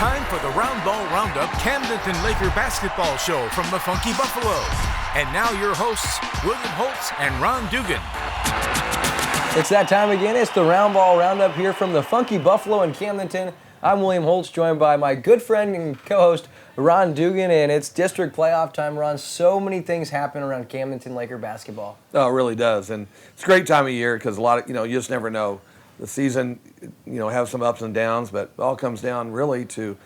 time for the Roundball Roundup Camdenton Laker basketball show from the Funky Buffalo. And now your hosts, William Holtz and Ron Dugan. It's that time again. It's the Roundball Roundup here from the Funky Buffalo in Camdenton. I'm William Holtz, joined by my good friend and co-host, Ron Dugan, and it's district playoff time, Ron. So many things happen around Camdenton Laker basketball. Oh, it really does. And it's a great time of year because a lot of, you just never know. The season, have some ups and downs, but it all comes down really to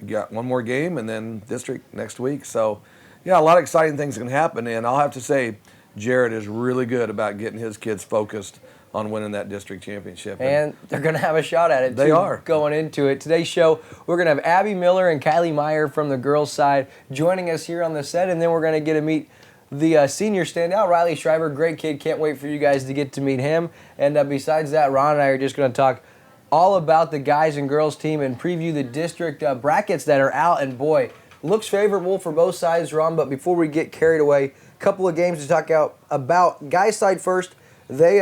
got one more game and then district next week. So, yeah, a lot of exciting things can happen. And I'll have to say, Jared is really good about getting his kids focused on winning that district championship. And they're going to have a shot at it, They are. Going into it. Today's show, we're going to have Abby Miller and Kylie Meyer from the girls' side joining us here on the set, and then we're going to get to meet the senior standout, Riley Schreiber. Great kid. Can't wait for you guys to get to meet him. And besides that, Ron and I are just going to talk all about the guys and girls team and preview the district brackets that are out. And boy, looks favorable for both sides, Ron. But before we get carried away, a couple of games to talk about. Guys' side first, they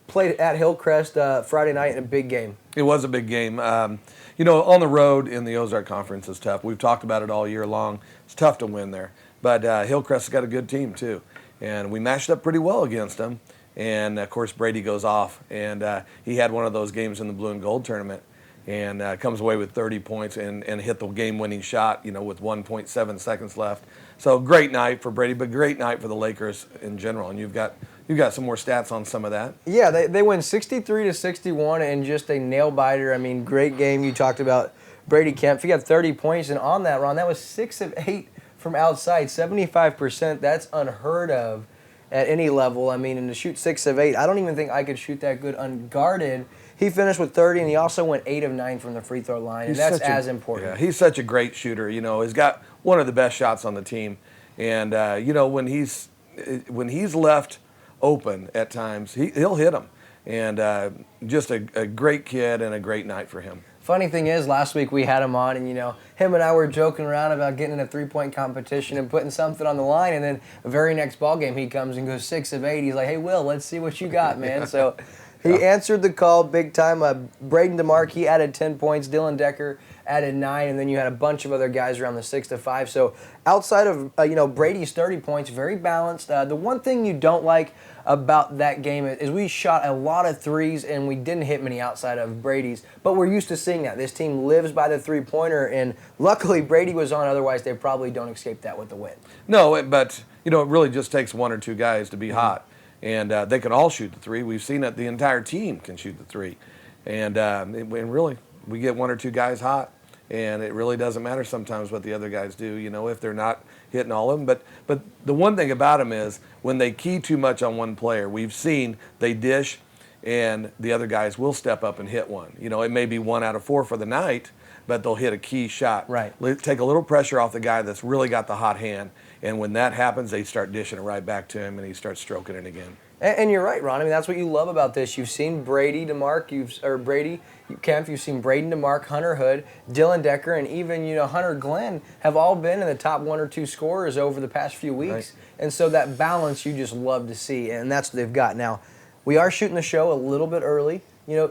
played at Hillcrest Friday night in a big game. It was a big game. On the road in the Ozark Conference is tough. We've talked about it all year long. It's tough to win there. But Hillcrest has got a good team, too. And we matched up pretty well against them. And, of course, Brady goes off. And he had one of those games in the blue and gold tournament and comes away with 30 points and hit the game-winning shot, with 1.7 seconds left. So great night for Brady, but great night for the Lakers in general. And you've got some more stats on some of that. Yeah, they win 63-61 and just a nail-biter. I mean, great game. You talked about Brady Kemp. He got 30 points. And on that, Ron, that was 6 of 8 from outside, 75%. That's unheard of at any level. I mean, and to shoot 6 of 8, I don't even think I could shoot that good unguarded. He finished with 30, and he also went 8 of 9 from the free throw line, and that's as important. Yeah, he's such a great shooter. He's got one of the best shots on the team, and when he's left open at times, he'll hit them, and just a great kid and a great night for him. Funny thing is, last week we had him on, and him and I were joking around about getting in a three-point competition and putting something on the line, and then the very next ball game he comes and goes 6 of 8. He's like, "Hey, Will, let's see what you got, man." So he answered the call big time. Braden DeMarc, he added 10 points. Dylan Decker added 9, and then you had a bunch of other guys around the 6 to 5. So outside of Brady's 30 points, very balanced. The one thing you don't like about that game is we shot a lot of threes and we didn't hit many outside of Brady's, but we're used to seeing that. This team lives by the three-pointer, and luckily Brady was on, otherwise they probably don't escape that with the win. No, but it really just takes one or two guys to be hot, and they can all shoot the three. We've seen it. The entire team can shoot the three, and really we get one or two guys hot, and it really doesn't matter sometimes what the other guys do, if they're not hitting all of them. But the one thing about them is when they key too much on one player, we've seen they dish, and the other guys will step up and hit one. It may be 1 out of 4 for the night, but they'll hit a key shot. Right. Take a little pressure off the guy that's really got the hot hand, and when that happens, they start dishing it right back to him, and he starts stroking it again. And you're right, Ron. I mean, that's what you love about this. You've seen Brady DeMarc, Brady Kemp. You've seen Braden DeMarc, Hunter Hood, Dylan Decker, and even Hunter Glenn have all been in the top 1 or 2 scorers over the past few weeks. Right. And so that balance you just love to see, and that's what they've got. Now, we are shooting the show a little bit early.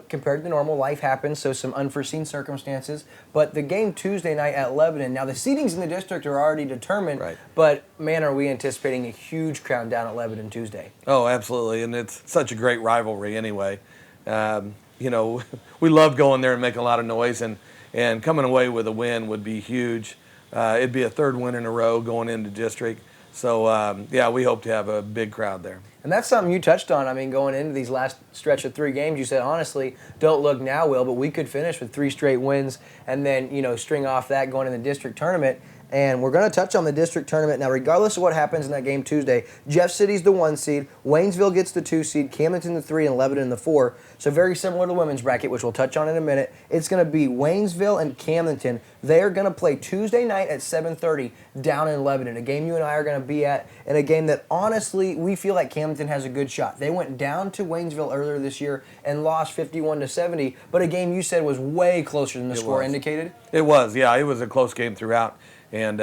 Compared to normal, life happens, so some unforeseen circumstances. But the game Tuesday night at Lebanon, now the seedings in the district are already determined, right. But man, are we anticipating a huge crowd down at Lebanon Tuesday. Oh, absolutely, and it's such a great rivalry anyway. We love going there and making a lot of noise, and coming away with a win would be huge. It'd be a 3rd win in a row going into district. So, we hope to have a big crowd there. And that's something you touched on. I mean, going into these last stretch of 3 games, you said, honestly, don't look now, Will, but we could finish with 3 straight wins and then, string off that going in the district tournament. And we're going to touch on the district tournament. Now, regardless of what happens in that game Tuesday, Jeff City's the 1 seed, Waynesville gets the 2 seed, Camdenton the 3, and Lebanon the 4. So very similar to the women's bracket, which we'll touch on in a minute. It's going to be Waynesville and Camdenton. They are going to play Tuesday night at 7:30 down in Lebanon, a game you and I are going to be at, and a game that, honestly, we feel like Camdenton has a good shot. They went down to Waynesville earlier this year and lost 51-70, but a game you said was way closer than the score indicated. It was, yeah. It was a close game throughout. And,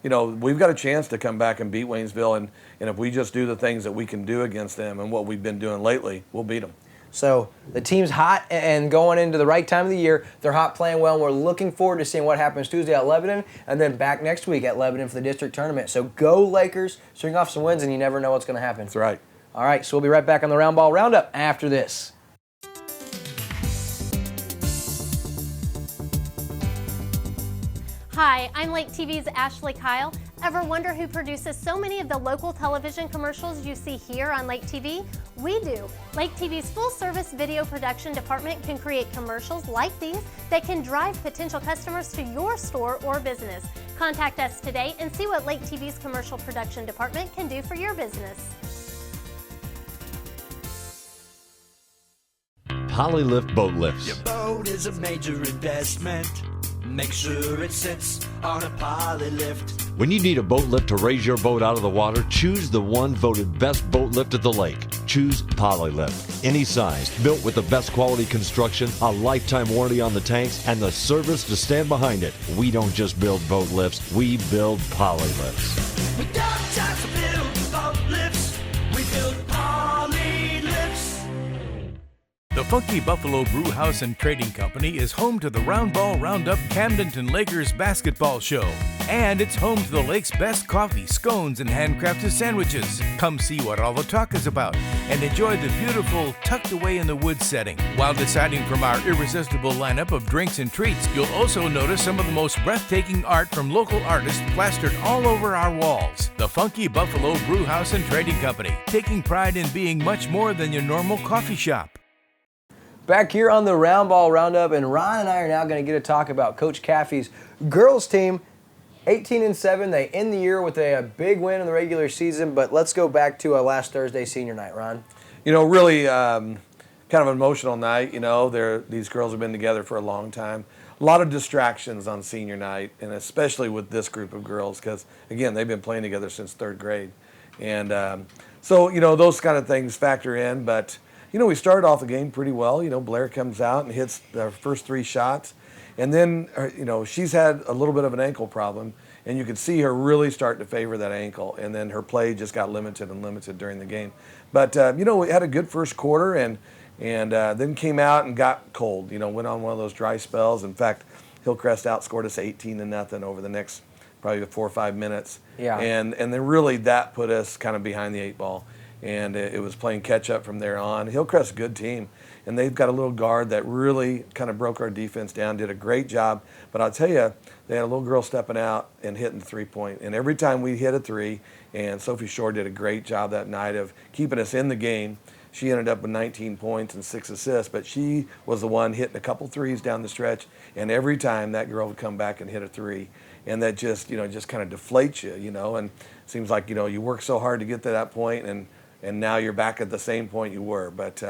we've got a chance to come back and beat Waynesville, and if we just do the things that we can do against them and what we've been doing lately, we'll beat them. So the team's hot and going into the right time of the year. They're hot, playing well, and we're looking forward to seeing what happens Tuesday at Lebanon and then back next week at Lebanon for the district tournament. So go Lakers, string off some wins, and you never know what's going to happen. That's right. All right, so we'll be right back on the Roundball Roundup after this. Hi, I'm Lake TV's Ashley Kyle. Ever wonder who produces so many of the local television commercials you see here on Lake TV? We do. Lake TV's full-service video production department can create commercials like these that can drive potential customers to your store or business. Contact us today and see what Lake TV's commercial production department can do for your business. Polylift boat lifts. Your boat is a major investment. Make sure it sits on a Polylift. When you need a boat lift to raise your boat out of the water, choose the one voted best boat lift at the lake. Choose Polylift. Any size, built with the best quality construction, a lifetime warranty on the tanks, and the service to stand behind it. We don't just build boat lifts, we build Polylifts. We don't just build boat lifts, we build Polylifts. The Funky Buffalo Brewhouse and Trading Company is home to the Roundball Roundup Camdenton Lakers basketball show. And it's home to the lake's best coffee, scones, and handcrafted sandwiches. Come see what all the talk is about and enjoy the beautiful tucked away in the woods setting. While deciding from our irresistible lineup of drinks and treats, you'll also notice some of the most breathtaking art from local artists plastered all over our walls. The Funky Buffalo Brewhouse and Trading Company, taking pride in being much more than your normal coffee shop. Back here on the Roundball Roundup, and Ron and I are now going to get to talk about Coach Caffey's girls team. 18-7, they end the year with a big win in the regular season, but let's go back to last Thursday senior night, Ron. You know, really kind of an emotional night. You know, these girls have been together for a long time. A lot of distractions on senior night, and especially with this group of girls because, again, they've been playing together since third grade. And so, you know, those kind of things factor in, but you know, we started off the game pretty well. You know, Blair comes out and hits their first 3 shots. And then, you know, she's had a little bit of an ankle problem. And you could see her really start to favor that ankle. And then her play just got limited during the game. But, you know, we had a good first quarter and then came out and got cold. You know, went on one of those dry spells. In fact, Hillcrest outscored us 18-0 over the next probably 4 or 5 minutes. Yeah. And then really that put us kind of behind the 8 ball. And it was playing catch-up from there on. Hillcrest's a good team, and they've got a little guard that really kind of broke our defense down, did a great job. But I'll tell you, they had a little girl stepping out and hitting the three-point. And every time we hit a three, and Sophie Shore did a great job that night of keeping us in the game. She ended up with 19 points and 6 assists, but she was the one hitting a couple threes down the stretch, and every time that girl would come back and hit a three. And that just, you know, just kind of deflates you, you know, and it seems like, you know, you work so hard to get to that point, and now you're back at the same point you were. But,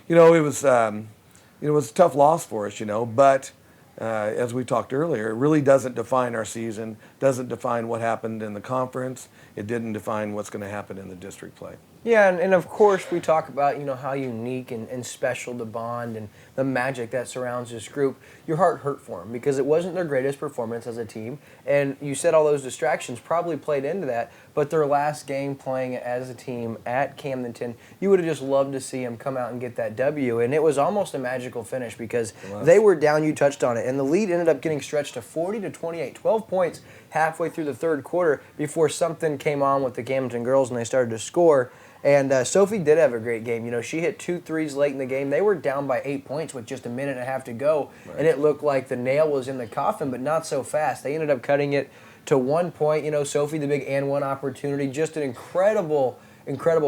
you know, it was a tough loss for us, you know. But as we talked earlier, it really doesn't define our season, doesn't define what happened in the conference. It didn't define what's going to happen in the district play. Yeah, and of course we talk about, you know, how unique and special the bond and the magic that surrounds this group. Your heart hurt for them because it wasn't their greatest performance as a team, and you said all those distractions probably played into that, but their last game playing as a team at Camdenton, you would have just loved to see them come out and get that W, and it was almost a magical finish because they were down, you touched on it, and the lead ended up getting stretched to 40-28, 12 points halfway through the third quarter before something came on with the Camdenton girls and they started to score. And Sophie did have a great game. You know, she hit 2 threes late in the game. They were down by 8 points with just a minute and a half to go, and it looked like the nail was in the coffin, but not so fast. They ended up cutting it to 1 point. You know, Sophie, the big and one opportunity, just an incredible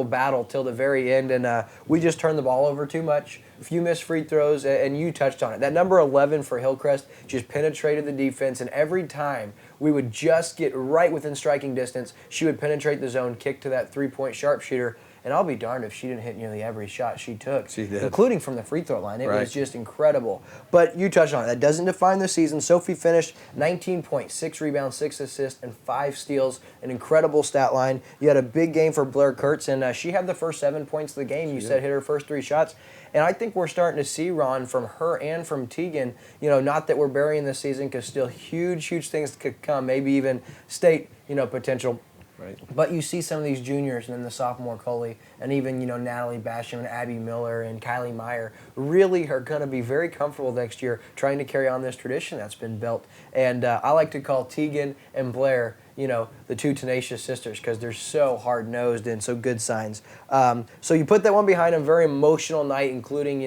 battle till the very end, and we just turned the ball over too much. A few missed free throws, and you touched on it. That number 11 for Hillcrest just penetrated the defense, and every time we would just get right within striking distance, she would penetrate the zone, kick to that three-point sharpshooter, and I'll be darned if she didn't hit nearly every shot she took, she did, including from the free throw line. It was just incredible. But you touched on it. That doesn't define the season. Sophie finished 19 points, 6 rebounds, 6 assists, and 5 steals. An incredible stat line. You had a big game for Blair Kurtz, and she had the first 7 points of the game. You said hit her first 3 shots. And I think we're starting to see, Ron, from her and from Tegan, you know, not that we're burying this season because still huge things could come, maybe even state, you know, potential Right. But you see some of these juniors and then the sophomore Coley and even, Natalie Basham and Abby Miller and Kylie Meyer really are going to be very comfortable next year trying to carry on this tradition that's been built. And I like to call Tegan and Blair, the two tenacious sisters because they're so hard-nosed and so good signs. So you put that one behind them, very emotional night, including,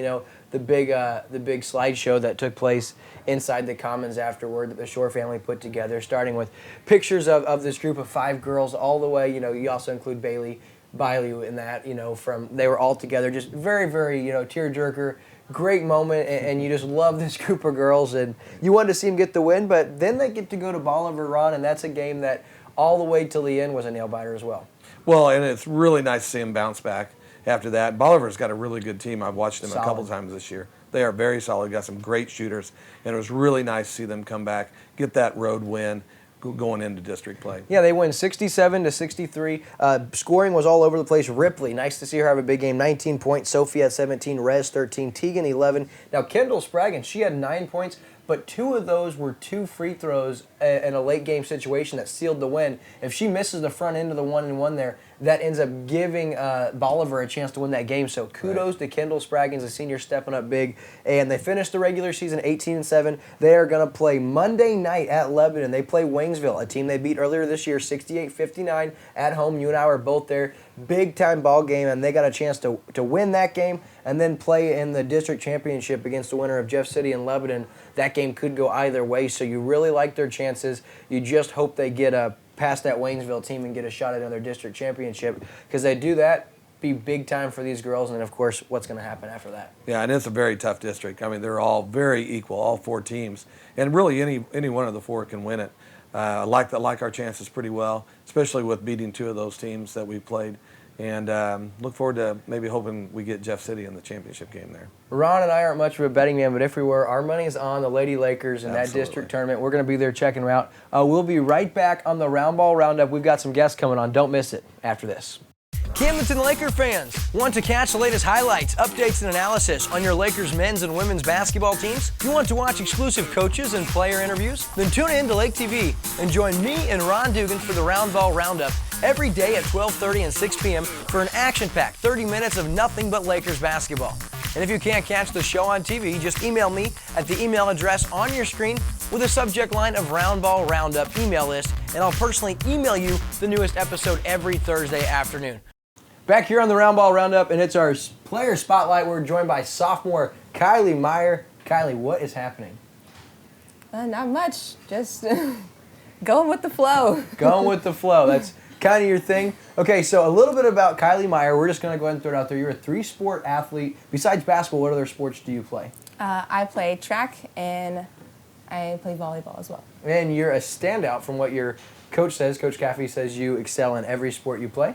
the big slideshow that took place inside the Commons afterward that the Shore family put together, starting with pictures of this group of 5 girls all the way. You also include Bailey in that. They were all together, just very, very tearjerker, great moment, and you just love this group of girls, and you wanted to see them get the win, but then they get to go to Bolivar Run, and that's a game that all the way till the end was a nail biter as well. Well, and it's really nice to see them bounce back after that. Bolivar's got a really good team. I've watched them a couple times this year. They are very solid, got some great shooters, and it was really nice to see them come back, get that road win going into district play. Yeah, they win 67-63. Scoring was all over the place. Ripley, nice to see her have a big game. 19 points. Sophie had 17. Rez 13. Tegan 11. Now Kendall Spraggin, she had 9 points, but 2 of those were 2 free throws in a late game situation that sealed the win. If she misses the front end of the 1-and-1 there, that ends up giving Bolivar a chance to win that game. So kudos to Kendall Spraggins, a senior, stepping up big. And they finished the regular season 18-7. They are going to play Monday night at Lebanon. They play Waynesville, a team they beat earlier this year, 68-59 at home. You and I were both there. Big-time ball game, and they got a chance to win that game and then play in the district championship against the winner of Jeff City and Lebanon. That game could go either way, so you really like their chances. You just hope they get past that Waynesville team and get a shot at another district championship, because they do that, be big time for these girls, and then, of course, what's going to happen after that. Yeah, and it's a very tough district. I mean, they're all very equal, all 4 teams, and really any one of the 4 can win it. I like our chances pretty well, especially with beating 2 of those teams that we played. And look forward to maybe hoping we get Jeff City in the championship game there. Ron and I aren't much of a betting man, but if we were, our money is on the Lady Lakers in that district tournament. We're going to be there checking them out. We'll be right back on the Roundball Roundup. We've got some guests coming on. Don't miss it after this. Camdenton Laker fans, want to catch the latest highlights, updates, and analysis on your Lakers men's and women's basketball teams? You want to watch exclusive coaches and player interviews? Then tune in to Lake TV and join me and Ron Dugan for the Roundball Roundup every day at 12:30 and 6 p.m. for an action-packed 30 minutes of nothing but Lakers basketball. And if you can't catch the show on TV, just email me at the email address on your screen with a subject line of Roundball Roundup email list, and I'll personally email you the newest episode every Thursday afternoon. Back here on the Roundball Roundup, and it's our player spotlight. We're joined by sophomore Kylie Meyer. Kylie, what is happening? Not much. Just going with the flow. Going with the flow. That's kind of your thing. Okay, so a little bit about Kylie Meyer. We're just going to go ahead and throw it out there. You're a 3-sport athlete. Besides basketball, what other sports do you play? I play track and I play volleyball as well. And you're a standout from what your coach says. Coach Caffey says you excel in every sport you play.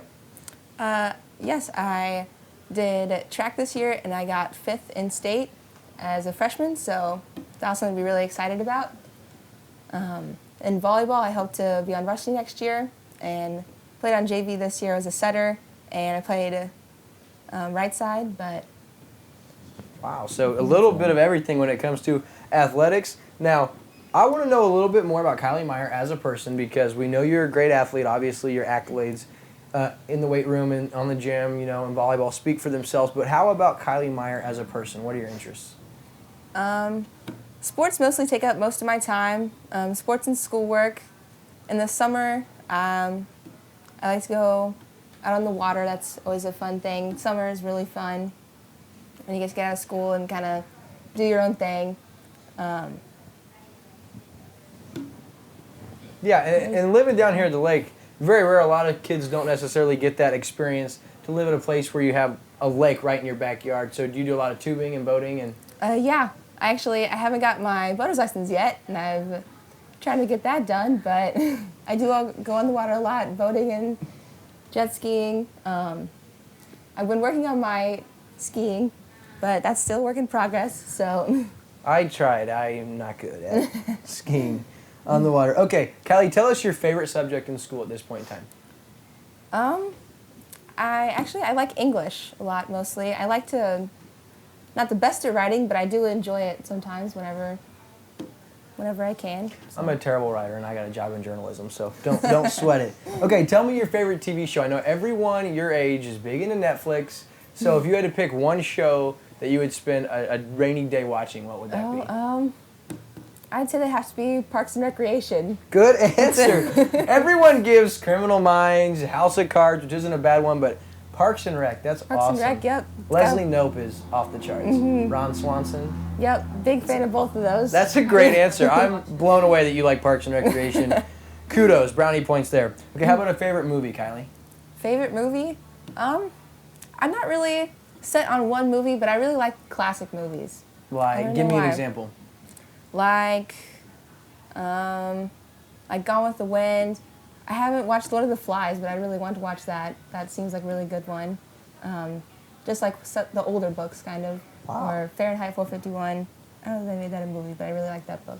Yes, I did track this year and I got 5th in state as a freshman, so that's something to be really excited about. In volleyball, I hope to be on varsity next year and played on JV this year as a setter, and I played right side, but... Wow, so a little bit of everything when it comes to athletics. Now, I want to know a little bit more about Kylie Meyer as a person, because we know you're a great athlete. Obviously, your accolades in the weight room and on the gym, in volleyball speak for themselves. But how about Kylie Meyer as a person? What are your interests? Sports mostly take up most of my time. Sports and schoolwork. In the summer, I like to go out on the water. That's always a fun thing. Summer is really fun when you get to get out of school and kind of do your own thing. Yeah, and living down here at the lake, very rare. A lot of kids don't necessarily get that experience to live in a place where you have a lake right in your backyard. So do you do a lot of tubing and boating? And yeah, I haven't got my boater's license yet, and I'm trying to get that done, but I do go on the water a lot, boating and jet skiing. I've been working on my skiing, but that's still a work in progress, so. I tried. I am not good at skiing on the water. Okay, Kylie, tell us your favorite subject in school at this point in time. I like English a lot, mostly. I like to, not the best at writing, but I do enjoy it sometimes whenever whenever I can. So. I'm a terrible writer, and I got a job in journalism, so don't sweat it. Okay, tell me your favorite TV show. I know everyone your age is big into Netflix, so if you had to pick one show that you would spend a rainy day watching, what would that be? I'd say that has to be Parks and Recreation. Good answer. Everyone gives Criminal Minds, House of Cards, which isn't a bad one, but Parks and Rec, that's Parks awesome. and Rec, yep. Leslie Knope is off the charts. Ron Swanson. Yep, big fan of both of those. That's a great answer. I'm blown away that you like Parks and Recreation. Kudos, brownie points there. Okay, how about a favorite movie, Kylie? Favorite movie? I'm not really set on one movie, but I really like classic movies. Like, give me an example. Like Gone with the Wind. I haven't watched Lord of the Flies, but I really want to watch that. That seems like a really good one. Just like the older books, kind of. Wow. Or Fahrenheit 451. I don't know if they made that a movie, but I really like that book.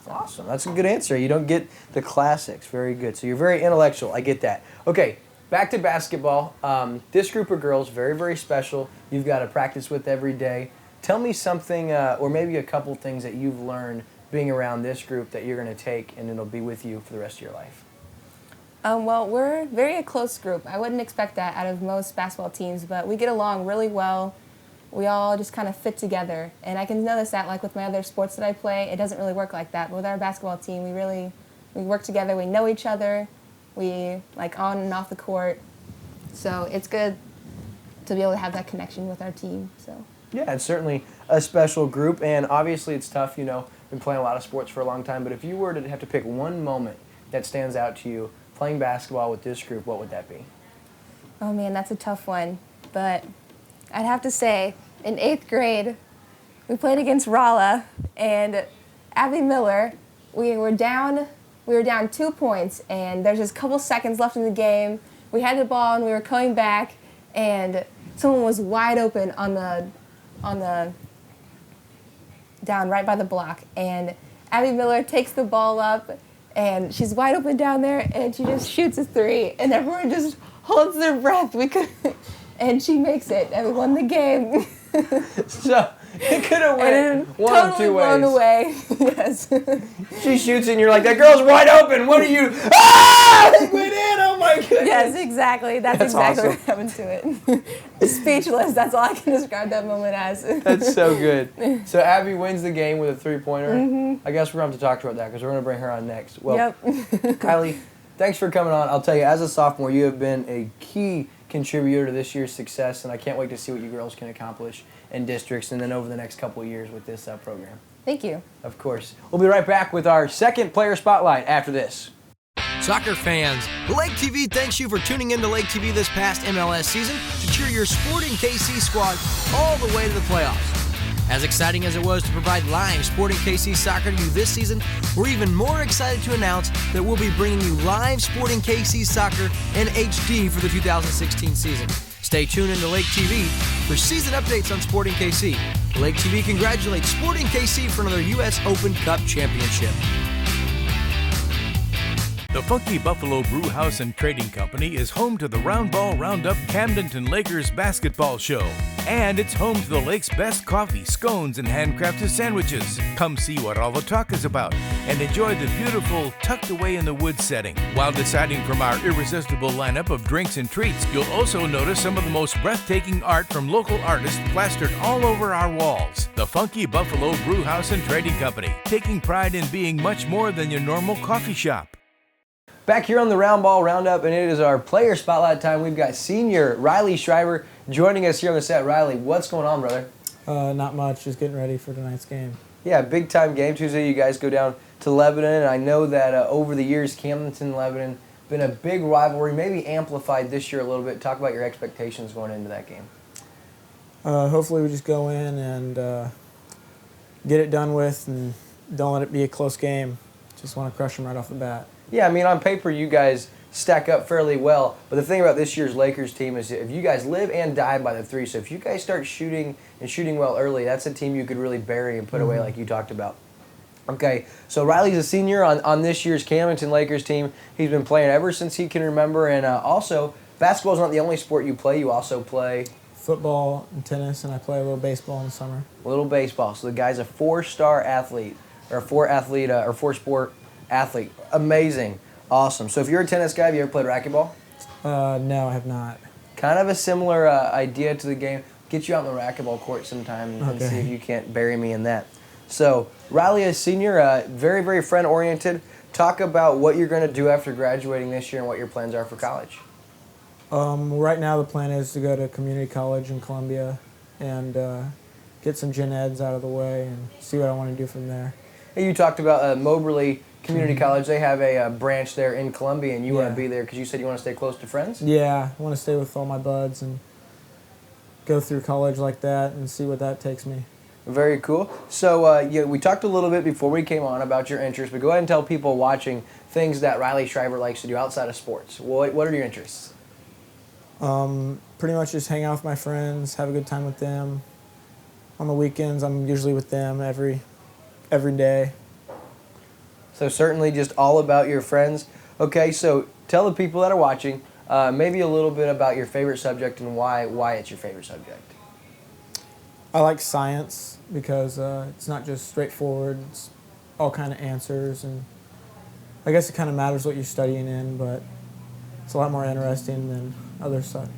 So. Awesome. That's a good answer. You don't get the classics. Very good. So you're very intellectual. I get that. Okay, back to basketball. This group of girls, very, very special. You've got to practice with every day. Tell me something, or maybe a couple things that you've learned being around this group that you're going to take and it'll be with you for the rest of your life. Well, we're very a close group. I wouldn't expect that out of most basketball teams, but we get along really well. We all just kind of fit together. And I can notice that, like with my other sports that I play, it doesn't really work like that. But with our basketball team, we work together. We know each other. We, like, on and off the court. So it's good to be able to have that connection with our team. So. Yeah, it's certainly a special group, and obviously it's tough, you know, been playing a lot of sports for a long time, but if you were to have to pick one moment that stands out to you playing basketball with this group, what would that be? Oh man, that's a tough one, but I'd have to say in 8th grade, we played against Rolla, and Abby Miller, we were down 2 points, and there's just a couple seconds left in the game. We had the ball, and we were coming back, and someone was wide open on the down right by the block, and Abby Miller takes the ball up, and she's wide open down there, and she just shoots a 3, and everyone just holds their breath. And she makes it, and we won the game. So it could have went one totally of two ways. blown away. Yes. She shoots and you're like, that girl's wide open. What are you? Ah! It went in. Oh my goodness. Yes, exactly. That's exactly awesome. what happened to it. Speechless. That's all I can describe that moment as. That's so good. So Abby wins the game with a 3-pointer. I guess we're going to have to talk to her about that because we're going to bring her on next. Well, Yep. Kylie, thanks for coming on. I'll tell you, as a sophomore, you have been a key contributor to this year's success, and I can't wait to see what you girls can accomplish in districts and then over the next couple of years with this program. Thank you. Of course. We'll be right back with our second player spotlight after this. Soccer fans, Lake TV thanks you for tuning in to Lake TV this past MLS season to cheer your Sporting KC squad all the way to the playoffs. As exciting as it was to provide live Sporting KC soccer to you this season, we're even more excited to announce that we'll be bringing you live Sporting KC soccer in HD for the 2016 season. Stay tuned into Lake TV for season updates on Sporting KC. Lake TV congratulates Sporting KC for another U.S. Open Cup championship. The Funky Buffalo Brewhouse and Trading Company is home to the Roundball Roundup Camdenton Lakers basketball show. And it's home to the lake's best coffee, scones, and handcrafted sandwiches. Come see what all the talk is about and enjoy the beautiful, tucked away in the woods setting. While deciding from our irresistible lineup of drinks and treats, you'll also notice some of the most breathtaking art from local artists plastered all over our walls. The Funky Buffalo Brewhouse and Trading Company, taking pride in being much more than your normal coffee shop. Back here on the Roundball Roundup, and it is our player spotlight time. We've got senior Riley Schreiber joining us here on the set. Riley, what's going on, brother? Not much. Just getting ready for tonight's game. Yeah, big time game Tuesday. You guys go down to Lebanon, and I know that over the years, Camdenton and Lebanon been a big rivalry, maybe amplified this year a little bit. Talk about your expectations going into that game. Hopefully we just go in and get it done with and don't let it be a close game. Just want to crush them right off the bat. Yeah, I mean, on paper, you guys stack up fairly well. But the thing about this year's Lakers team is if you guys live and die by the 3, so if you guys start shooting and shooting well early, that's a team you could really bury and put away like you talked about. Okay, so Riley's a senior on this year's Camdenton Lakers team. He's been playing ever since he can remember. And also, basketball's not the only sport you play. You also play football and tennis, and I play a little baseball in the summer. A little baseball. So the guy's a 4-star athlete. or a four-sport athlete. Amazing, awesome. So if you're a tennis guy, have you ever played racquetball? No, I have not. Kind of a similar idea to the game. Get you out on the racquetball court sometime and see if you can't bury me in that. So Riley, a senior, very, very friend-oriented. Talk about what you're going to do after graduating this year and what your plans are for college. Right now the plan is to go to community college in Columbia and get some gen eds out of the way and see what I want to do from there. Hey, you talked about Moberly Community College. They have a branch there in Columbia, and you want to be there because you said you want to stay close to friends? Yeah, I want to stay with all my buds and go through college like that and see what that takes me. Very cool. So we talked a little bit before we came on about your interests, but go ahead and tell people watching things that Riley Shriver likes to do outside of sports. What are your interests? Pretty much just hang out with my friends, have a good time with them. On the weekends, I'm usually with them every day. So certainly just all about your friends. Okay, so tell the people that are watching maybe a little bit about your favorite subject and why it's your favorite subject. I like science because it's not just straightforward. It's all kind of answers, and I guess it kind of matters what you're studying in, but it's a lot more interesting than other studies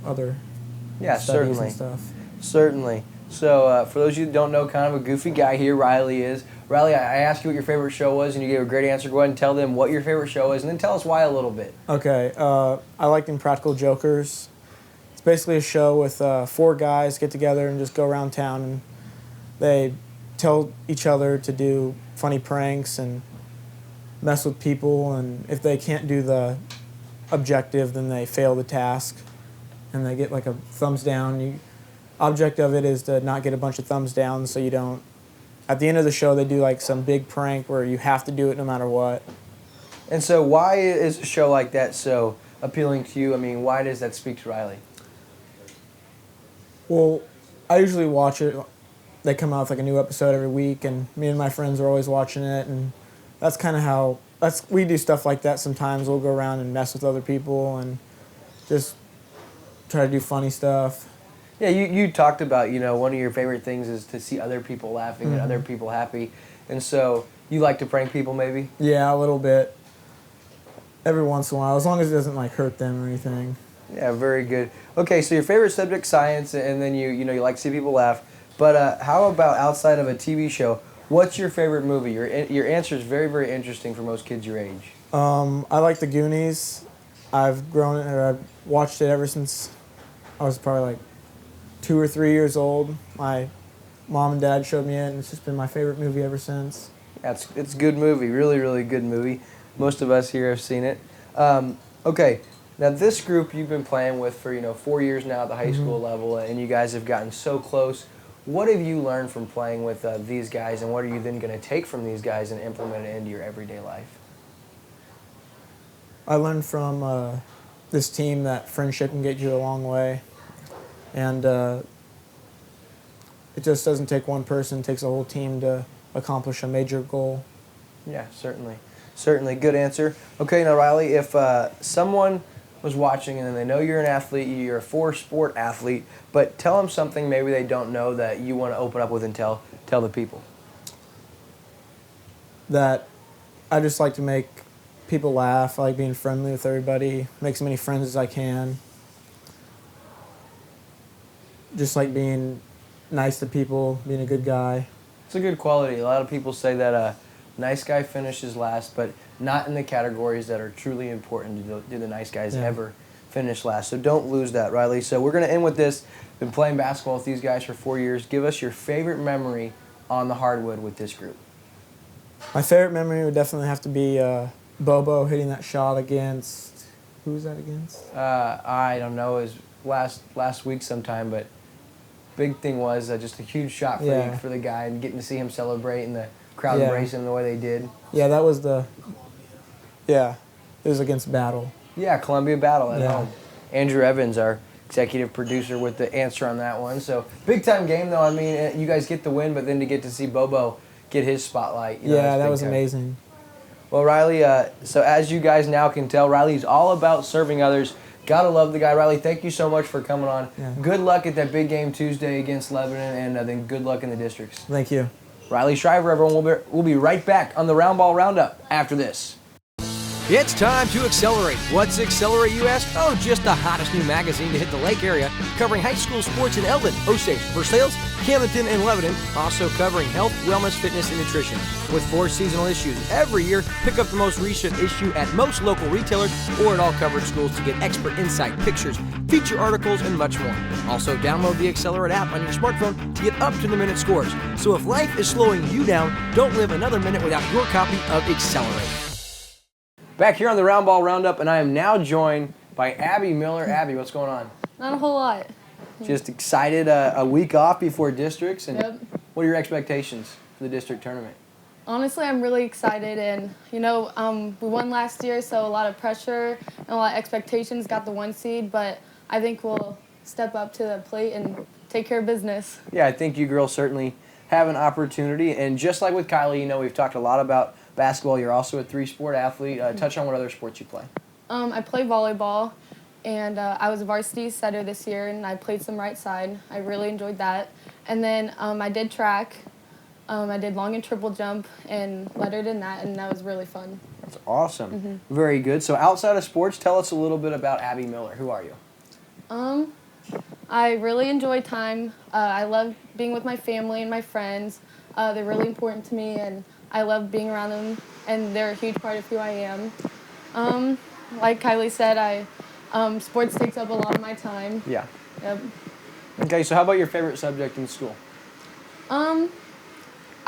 certainly. and stuff. Certainly. So for those of you who don't know, kind of a goofy guy here, Riley is. Riley, I asked you what your favorite show was, and you gave a great answer. Go ahead and tell them what your favorite show is, and then tell us why a little bit. Okay. I like Impractical Jokers. It's basically a show with 4 guys get together and just go around town, and they tell each other to do funny pranks and mess with people, and if they can't do the objective, then they fail the task, and they get like a thumbs down. Object of it is to not get a bunch of thumbs down, so you don't. At the end of the show, they do like some big prank where you have to do it no matter what. And so why is a show like that so appealing to you? I mean, why does that speak to Riley? Well, I usually watch it. They come out with like a new episode every week, and me and my friends are always watching it, and that's kind of how we do stuff like that sometimes. We'll go around and mess with other people and just try to do funny stuff. Yeah, you talked about, one of your favorite things is to see other people laughing and other people happy. And so you like to prank people maybe? Yeah, a little bit. Every once in a while, as long as it doesn't like hurt them or anything. Yeah, very good. Okay, so your favorite subject, science, and then you like to see people laugh. But how about outside of a TV show? What's your favorite movie? Your answer is very, very interesting for most kids your age. I like The Goonies. I've watched it ever since I was probably like 2 or 3 years old. My mom and dad showed me it, and it's just been my favorite movie ever since. It's a good movie, really, really good movie. Most of us here have seen it. Okay, now this group you've been playing with for 4 years now at the high school level, and you guys have gotten so close. What have you learned from playing with these guys, and what are you then going to take from these guys and implement it into your everyday life? I learned from this team that friendship can get you a long way. And it just doesn't take one person, it takes a whole team to accomplish a major goal. Yeah, certainly. Certainly. Good answer. Okay, now Riley, if someone was watching and they know you're an athlete, you're a 4-sport athlete, but tell them something maybe they don't know that you want to open up with and tell the people. That I just like to make people laugh. I like being friendly with everybody, make as many friends as I can. Just like being nice to people, being a good guy. It's a good quality. A lot of people say that a nice guy finishes last, but not in the categories that are truly important. Do the nice guys ever finish last? So don't lose that, Riley. So we're going to end with this. Been playing basketball with these guys for 4 years. Give us your favorite memory on the hardwood with this group. My favorite memory would definitely have to be Bobo hitting that shot against, who was that against? I don't know. It was last week sometime, but big thing was just a huge shot for the guy and getting to see him celebrate and the crowd embrace him the way they did. Yeah, that was it was against Battle. Yeah, Columbia Battle at home. Andrew Evans, our executive producer, with the answer on that one. So big time game though. I mean, you guys get the win, but then to get to see Bobo get his spotlight. That was amazing. Well, Riley, so as you guys now can tell, Riley's all about serving others. Gotta love the guy. Riley, thank you so much for coming on. Yeah. Good luck at that big game Tuesday against Lebanon, and then good luck in the districts. Thank you. Riley Shriver, everyone. We'll be right back on the Roundball Roundup after this. It's time to accelerate. What's Accelerate, you ask? Oh, just the hottest new magazine to hit the Lake area, covering high school sports in Eldon, Osage, Versailles, Camden, and Lebanon, also covering health, wellness, fitness, and nutrition. With 4 seasonal issues every year, pick up the most recent issue at most local retailers or at all covered schools to get expert insight, pictures, feature articles, and much more. Also, download the Accelerate app on your smartphone to get up-to-the-minute scores. So if life is slowing you down, don't live another minute without your copy of Accelerate. Back here on the Roundball Roundup, and I am now joined by Abby Miller. Abby, what's going on? Not a whole lot. Just excited, a week off before districts, and Yep. what are your expectations for the district tournament? Honestly, I'm really excited, and we won last year, so a lot of pressure and a lot of expectations. Got the 1 seed, but I think we'll step up to the plate and take care of business. Yeah, I think you girls certainly have an opportunity, and just like with Kylie, we've talked a lot about basketball. You're also a 3-sport athlete. Touch on what other sports you play. I play volleyball, and I was a varsity setter this year, and I played some right side. I really enjoyed that. And then I did track. I did long and triple jump and lettered in that, and that was really fun. That's awesome. Very good. So outside of sports, tell us a little bit about Abby Miller. Who are you? I really enjoy time. I love being with my family and my friends. They're really important to me, and I love being around them, and they're a huge part of who I am. Like Kylie said, sports takes up a lot of my time. Yeah. Yep. Okay, so how about your favorite subject in school? I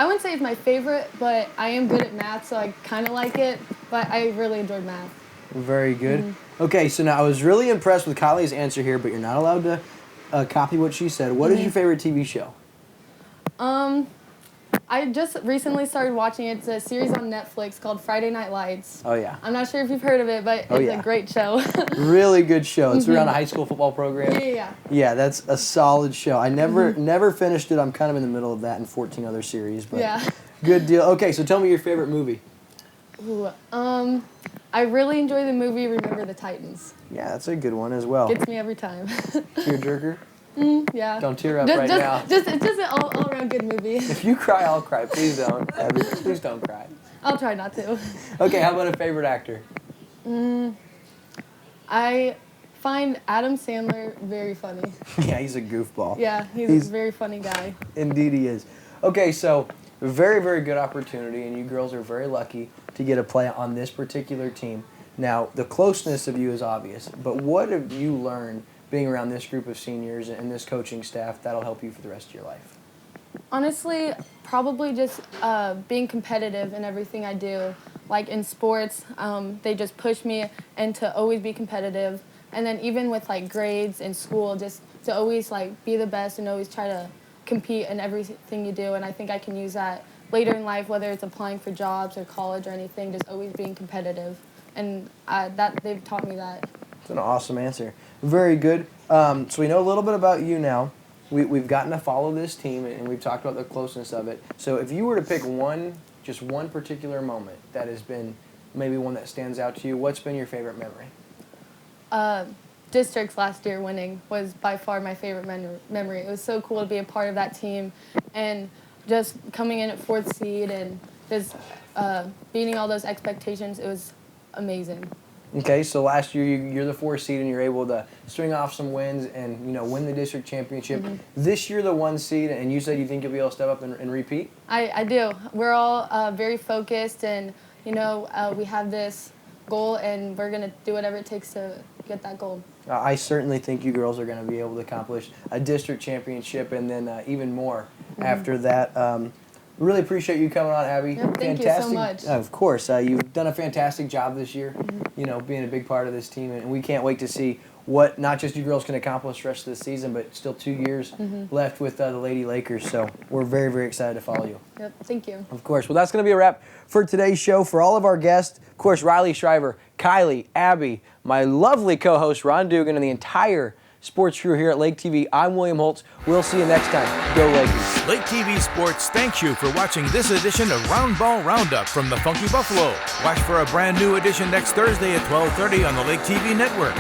wouldn't say it's my favorite, but I am good at math, so I kind of like it, but I really enjoyed math. Very good. Okay, so now I was really impressed with Kylie's answer here, but you're not allowed to copy what she said. What is your favorite TV show? I just recently started watching it. It's a series on Netflix called Friday Night Lights. Oh, yeah. I'm not sure if you've heard of it, but it's a great show. Really good show. It's around a high school football program. Yeah. Yeah, that's a solid show. I never finished it. I'm kind of in the middle of that and 14 other series, but Yeah. good deal. Okay, so tell me your favorite movie. Ooh, I really enjoy the movie Remember the Titans. Yeah, that's a good one as well. Gets me every time. Tearjerker? Yeah. Don't tear up right now. It's just an all-around good movie. If you cry, I'll cry. Please don't. Abby, please don't cry. I'll try not to. Okay, how about a favorite actor? I find Adam Sandler very funny. Yeah, he's a goofball. Yeah, he's a very funny guy. Indeed he is. Okay, so very, very good opportunity, and you girls are very lucky to get a play on this particular team. Now, the closeness of you is obvious, but what have you learned being around this group of seniors and this coaching staff that'll help you for the rest of your life? Honestly, probably just being competitive in everything I do. Like in sports, they just push me and to always be competitive. And then even with like grades in school, just to always like be the best and always try to compete in everything you do. And I think I can use that later in life, whether it's applying for jobs or college or anything, just always being competitive. And they've taught me that. That's an awesome answer. Very good. So we know a little bit about you now. We've gotten to follow this team, and we've talked about the closeness of it. So if you were to pick just one particular moment that has been maybe one that stands out to you, what's been your favorite memory? Districts last year winning was by far my favorite memory. It was so cool to be a part of that team, and just coming in at 4th seed and just beating all those expectations. It was amazing. Okay, so last year you're the 4th seed and you're able to string off some wins and win the district championship. This year the 1 seed, and you said you think you'll be able to step up and repeat? I do. We're all very focused, and we have this goal, and we're going to do whatever it takes to get that goal. I certainly think you girls are going to be able to accomplish a district championship and then even more after that. Really appreciate you coming on, Abby. Yep, thank you so much. Of course. You've done a fantastic job this year, being a big part of this team. And we can't wait to see what not just you girls can accomplish the rest of the season, but still 2 years left with the Lady Lakers. So we're very, very excited to follow you. Yep, thank you. Of course. Well, that's going to be a wrap for today's show. For all of our guests, of course, Riley Shriver, Kylie, Abby, my lovely co-host, Ron Dugan, and the entire sports crew here at Lake TV, I'm William Holtz. We'll see you next time. Go Lakers. Lake TV Sports thanks you for watching this edition of Roundball Roundup from the Funky Buffalo. Watch for a brand new edition next Thursday at 12:30 on the Lake TV network.